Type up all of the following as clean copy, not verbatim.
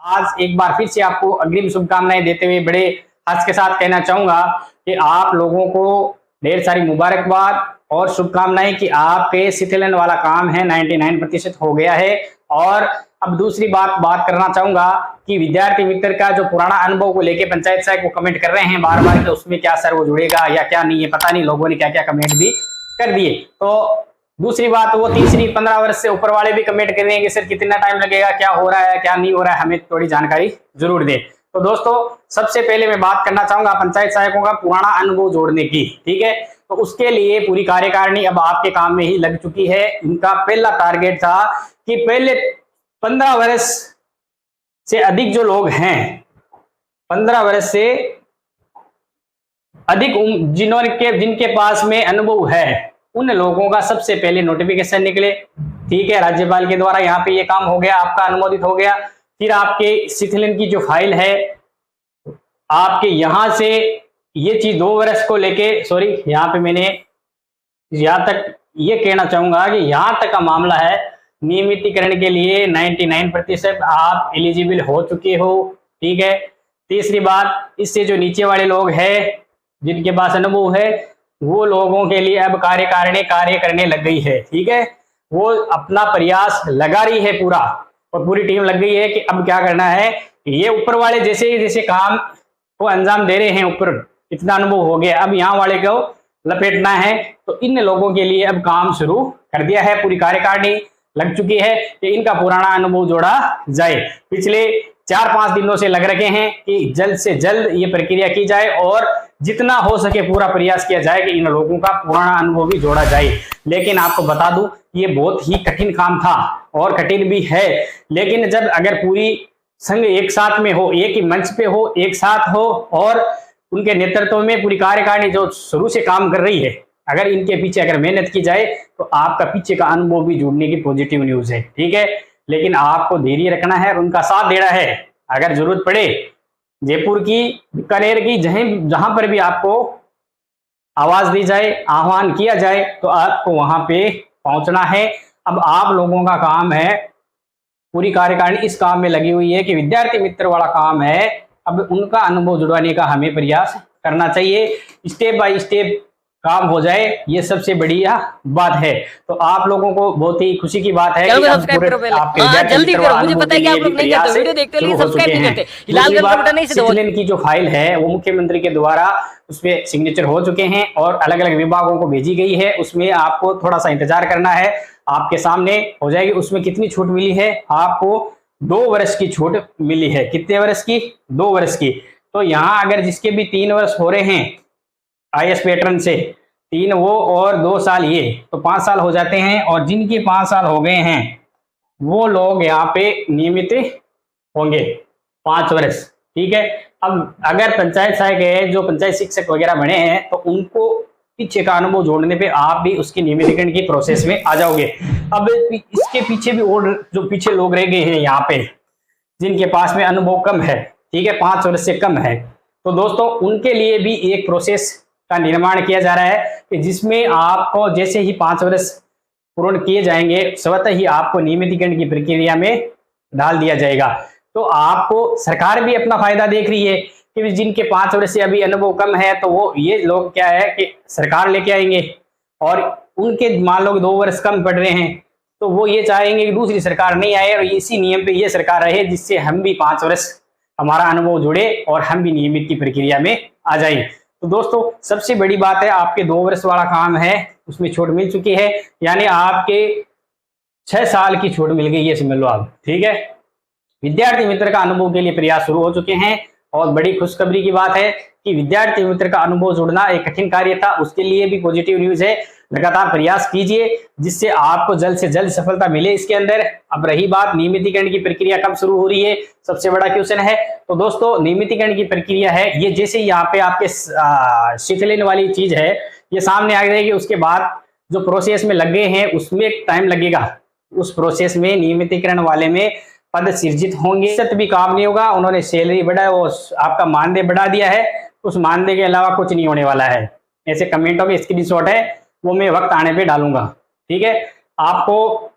आज एक बार फिर से आपको अग्रिम शुभकामनाएं देते हुए बड़े हर्ष के साथ कहना चाहूंगा कि आप लोगों को ढेर सारी मुबारकबाद और शुभकामनाएं कि आपके शिथिलन वाला काम है 99% हो गया है। और अब दूसरी बात करना चाहूंगा कि विद्यार्थी मित्र का जो पुराना अनुभव को लेके पंचायत सहायक को कमेंट कर रहे हैं बार बार कि उसमें क्या सर वो जुड़ेगा या क्या नहीं है, पता नहीं, लोगों ने क्या क्या कमेंट भी कर दिए। तो दूसरी बात, वो तीसरी 15 वर्ष से ऊपर वाले भी कमेंट कर रहे हैं कि सर कितना टाइम लगेगा, क्या हो रहा है क्या नहीं हो रहा है, हमें थोड़ी जानकारी जरूर दें। तो दोस्तों सबसे पहले मैं बात करना चाहूंगा पंचायत सहायकों का पुराना अनुभव जोड़ने की, ठीक है। तो उसके लिए पूरी कार्यकारिणी अब आपके काम में ही लग चुकी है। इनका पहला टारगेट था कि पहले 15 वर्ष से अधिक जो लोग हैं, 15 वर्ष से अधिक जिनके पास में अनुभव है, उन लोगों का सबसे पहले नोटिफिकेशन निकले, ठीक है। राज्यपाल के द्वारा यहाँ पे ये काम हो गया, आपका अनुमोदित हो गया। फिर आपके शिथिलन की जो फाइल है, आपके यहां से ये चीज 2 वर्ष को लेके, सॉरी यहाँ पे मैंने यहां तक ये कहना चाहूंगा कि यहां तक का मामला है, नियमितीकरण के लिए 99% आप एलिजिबल हो चुके हो, ठीक है। तीसरी बात, इससे जो नीचे वाले लोग हैं जिनके पास अनुभव है, वो लोगों के लिए अब कार्यकारिणी कार्य करने लग गई है, ठीक है। वो अपना प्रयास लगा रही है पूरा, और पूरी टीम लग गई है कि अब क्या करना है। ये ऊपर वाले जैसे काम को अंजाम दे रहे हैं, ऊपर इतना अनुभव हो गया, अब यहाँ वाले को लपेटना है। तो इन लोगों के लिए अब काम शुरू कर दिया है, पूरी कार्यकारिणी लग चुकी है कि इनका पुराना अनुभव जोड़ा जाए। पिछले 4-5 दिनों से लग रखे हैं कि जल्द से जल्द ये प्रक्रिया की जाए और जितना हो सके पूरा प्रयास किया जाए कि इन लोगों का पुराना अनुभव भी जोड़ा जाए। लेकिन आपको बता दूं, ये बहुत ही कठिन काम था और कठिन भी है। लेकिन जब अगर पूरी संघ एक साथ में हो, एक ही मंच पे हो, एक साथ हो, और उनके नेतृत्व में पूरी कार्यकारिणी जो शुरू से काम कर रही है, अगर इनके पीछे अगर मेहनत की जाए तो आपका पीछे का अनुभव भी जुड़ने की पॉजिटिव न्यूज है, ठीक है। लेकिन आपको धैर्य रखना है और उनका साथ देना है। अगर जरूरत पड़े जयपुर की, बीकानेर की, जहां पर भी आपको आवाज दी जाए, आह्वान किया जाए, तो आपको वहां पे पहुंचना है। अब आप लोगों का काम है, पूरी कार्यकारिणी इस काम में लगी हुई है कि विद्यार्थी मित्र वाला काम है, अब उनका अनुभव जुड़वाने का हमें प्रयास करना चाहिए। स्टेप बाय स्टेप काम हो जाए, ये सबसे बढ़िया बात है। तो आप लोगों को बहुत ही खुशी की बात है कि जल्दी करो, मुझे पता है कि आप लोग नहीं करते, वीडियो देखते हो लेकिन सब्सक्राइब नहीं करते। लाल कलर का बटन नहीं से दबाओ। शिथिलन की जो फाइल है वो मुख्यमंत्री के द्वारा उसमें सिग्नेचर हो चुके हैं और अलग अलग विभागों को भेजी गई है। उसमें आपको थोड़ा सा इंतजार करना है, आपके सामने हो जाएगी। उसमें कितनी छूट मिली है आपको? 2 वर्ष की छूट मिली है। कितने वर्ष की? 2 वर्ष की। तो यहाँ अगर जिसके भी 3 वर्ष हो रहे हैं IAS पैटर्न से, 3 वो और 2 साल ये, तो 5 साल हो जाते हैं। और जिनके 5 साल हो गए हैं वो लोग यहाँ पे नियमित होंगे 5 वर्ष, ठीक है। अब अगर पंचायत सहायक है, जो पंचायत शिक्षक वगैरह बने हैं, तो उनको पीछे का अनुभव जोड़ने पे आप भी उसके नियमितीकरण की प्रोसेस में आ जाओगे। अब इसके पीछे भी और जो पीछे लोग रह गए हैं यहाँ पे, जिनके पास में अनुभव कम है, ठीक है, 5 वर्ष से कम है, तो दोस्तों उनके लिए भी एक प्रोसेस का निर्माण किया जा रहा है कि जिसमें आपको जैसे ही 5 वर्ष पूर्ण किए जाएंगे, स्वतः ही आपको नियमितीकरण की प्रक्रिया में डाल दिया जाएगा। तो आपको सरकार भी अपना फायदा देख रही है कि जिनके 5 वर्ष से अभी अनुभव कम है, तो वो ये लोग क्या है कि सरकार लेके आएंगे, और उनके मान लो 2 वर्ष कम पड़ रहे हैं, तो वो ये चाहेंगे कि दूसरी सरकार नहीं आए और इसी नियम पे ये सरकार रहे, जिससे हम भी 5 वर्ष हमारा अनुभव जुड़े और हम भी नियमित की प्रक्रिया में आ जाए। तो दोस्तों सबसे बड़ी बात है, आपके 2 वर्ष वाला काम है उसमें छूट मिल चुकी है, यानी आपके 6 साल की छूट मिल गई है, समझ लो आप, ठीक है। विद्यार्थी मित्र का अनुभव के लिए प्रयास शुरू हो चुके हैं, और बड़ी खुशखबरी की बात है कि विद्यार्थी मित्र का अनुभव जुड़ना एक कठिन कार्य था, उसके लिए भी पॉजिटिव न्यूज है। लगातार प्रयास कीजिए जिससे आपको जल्द से जल्द सफलता मिले इसके अंदर। अब रही बात नियमितीकरण की प्रक्रिया कब शुरू हो रही है, सबसे बड़ा क्वेश्चन है। तो दोस्तों नियमितीकरण की प्रक्रिया है ये, जैसे यहाँ पे आपके शिथिलन वाली चीज है ये सामने आ जाएगी, उसके बाद जो प्रोसेस में लग गए हैं उसमें टाइम लगेगा। उस प्रोसेस में नियमितीकरण वाले में पद सृजित होंगे, इससे भी काम नहीं होगा। उन्होंने सैलरी बढ़ाया, वो आपका मानदेय बढ़ा दिया है, उस मानदेय के अलावा कुछ नहीं होने वाला है। ऐसे कमेंटों के स्क्रीनशॉट है, वो मैं वक्त आने पे डालूंगा, ठीक है। आपको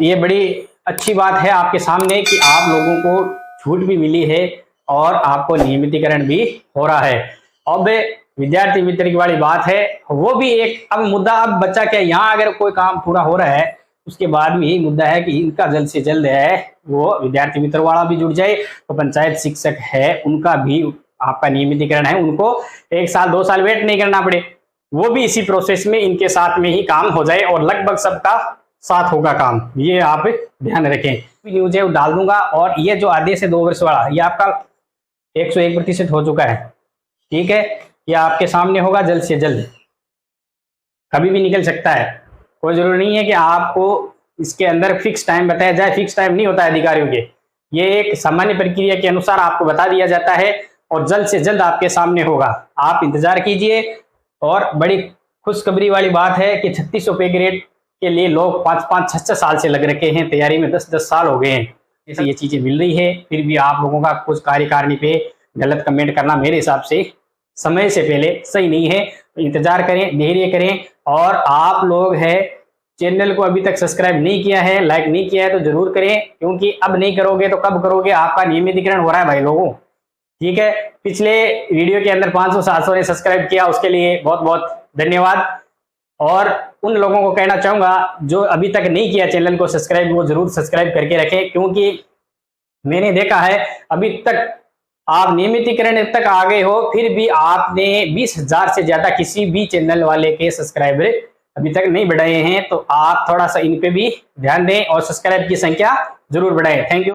ये बड़ी अच्छी बात है आपके सामने कि आप लोगों को छूट भी मिली है और आपको नियमितीकरण भी हो रहा है। अब विद्यार्थी मित्र की वाली बात है, वो भी एक अब मुद्दा अब बच्चा क्या, यहाँ अगर कोई काम पूरा हो रहा है उसके बाद में यही मुद्दा है कि इनका जल्द से जल्द है वो विद्यार्थी मित्र वाला भी जुड़ जाए, तो पंचायत शिक्षक है उनका भी आपका नियमितीकरण है, उनको 1 साल 2 साल वेट नहीं करना पड़े, वो भी इसी प्रोसेस में इनके साथ में ही काम हो जाए और लगभग सबका साथ होगा काम, ये आप ध्यान रखें। न्यूज है डाल दूंगा। और ये जो आदेश है 2 वर्ष वाला, ये आपका 101% हो चुका है, ठीक है, ये आपके सामने होगा जल्द से जल्द, कभी भी निकल सकता है, कोई जरूरी नहीं है कि आपको इसके अंदर फिक्स टाइम बताया जाए, फिक्स टाइम नहीं होता है अधिकारियों के, ये एक सामान्य प्रक्रिया के अनुसार आपको बता दिया जाता है और जल्द से जल्द आपके सामने होगा, आप इंतजार कीजिए। और बड़ी खुशखबरी वाली बात है कि 3600 पे ग्रेड के लिए लोग 5-5, 6-6 साल से लग रखे हैं, तैयारी में 10-10 साल हो गए हैं, ऐसे ये चीजें मिल रही है, फिर भी आप लोगों का कुछ कार्यकारिणी पे गलत कमेंट करना मेरे हिसाब से समय से पहले सही नहीं है। तो इंतजार करें, धैर्य करें, और आप लोग है चैनल को अभी तक सब्सक्राइब नहीं किया है, लाइक नहीं किया है तो जरूर करें, क्योंकि अब नहीं करोगे तो कब करोगे, आपका नियमितीकरण हो रहा है भाई लोगों, ठीक है। पिछले वीडियो के अंदर 500-700 ने सब्सक्राइब किया, उसके लिए बहुत बहुत धन्यवाद। और उन लोगों को कहना चाहूंगा जो अभी तक नहीं किया चैनल को सब्सक्राइब, वो जरूर सब्सक्राइब करके रखें, क्योंकि मैंने देखा है अभी तक आप नियमितीकरण तक आ गए हो, फिर भी आपने 20,000 से ज्यादा किसी भी चैनल वाले के सब्सक्राइबर अभी तक नहीं बढ़ाए हैं, तो आप थोड़ा सा इन पे भी ध्यान दें और सब्सक्राइब की संख्या जरूर बढ़ाएं। Thank you.